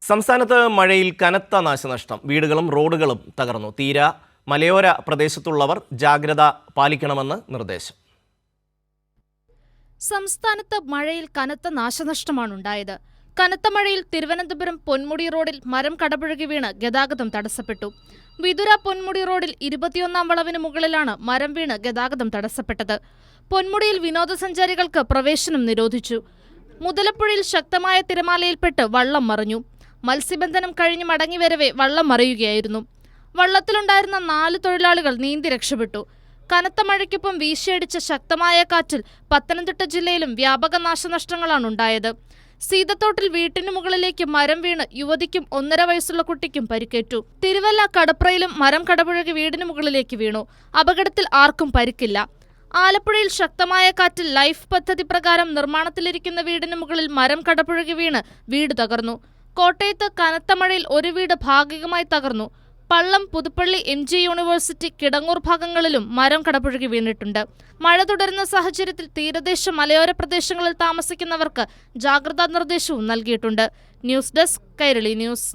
സംസ്ഥാനത്ത് മഴയിൽ കനത്ത നാശനഷ്ടം. വീടുകളും റോഡുകളും തകർന്നു. തീര മലയോര പ്രദേശത്തുള്ളവർ ജാഗ്രത പാലിക്കണമെന്ന് നിർദ്ദേശം. സംസ്ഥാനത്ത് മഴയിൽ കനത്ത നാശനഷ്ടമാണുണ്ടായത്. കനത്ത മഴയിൽ തിരുവനന്തപുരം പൊന്മുടി റോഡിൽ മരം കടപുഴകി വീണ് ഗതാഗതം തടസ്സപ്പെട്ടു. വിതുര പൊന്മുടി റോഡിൽ 21-ാം വളവിന് മുകളിലാണ് മരം വീണ് ഗതാഗതം തടസ്സപ്പെട്ടത്. പൊന്മുടിയിൽ വിനോദസഞ്ചാരികൾക്ക് പ്രവേശനം നിരോധിച്ചു. മുതലപ്പുഴയിൽ ശക്തമായ തിരമാലയിൽപ്പെട്ട് വള്ളം മറിഞ്ഞു. മത്സ്യബന്ധനം കഴിഞ്ഞ് മടങ്ങിവരവെ വള്ളം മറിയുകയായിരുന്നു. വള്ളത്തിലുണ്ടായിരുന്ന 4 തൊഴിലാളികൾ നീന്തി രക്ഷപ്പെട്ടു. കനത്ത മഴയ്ക്കൊപ്പം വീശിയടിച്ച ശക്തമായ കാറ്റിൽ പത്തനംതിട്ട ജില്ലയിലും വ്യാപക നാശനഷ്ടങ്ങളാണുണ്ടായത്. സീതത്തോട്ടിൽ വീട്ടിനു മുകളിലേക്ക് മരം വീണ് യുവതിക്കും 1.5 വയസ്സുള്ള കുട്ടിക്കും പരിക്കേറ്റു. തിരുവല്ല കടപ്രയിലും മരം കടപുഴകി വീടിനു മുകളിലേക്ക് വീണു. അപകടത്തിൽ ആർക്കും പരിക്കില്ല. ആലപ്പുഴയിൽ ശക്തമായ കാറ്റിൽ ലൈഫ് പദ്ധതി പ്രകാരം നിർമ്മാണത്തിലിരിക്കുന്ന വീടിന് മുകളിൽ മരം കടപുഴകി വീണ് വീട് തകർന്നു. കോട്ടയത്ത് കനത്ത മഴയിൽ ഒരു വീട് ഭാഗികമായി തകർന്നു. പള്ളം, പുതുപ്പള്ളി, MG യൂണിവേഴ്സിറ്റി, കിടങ്ങൂർ ഭാഗങ്ങളിലും മരം കടപുഴകി വീണിട്ടുണ്ട്. മഴ തുടരുന്ന സാഹചര്യത്തിൽ തീരദേശ മലയോര പ്രദേശങ്ങളിൽ താമസിക്കുന്നവർക്ക് ജാഗ്രതാ നിർദ്ദേശവും നൽകിയിട്ടുണ്ട്. News desk, Kairali news.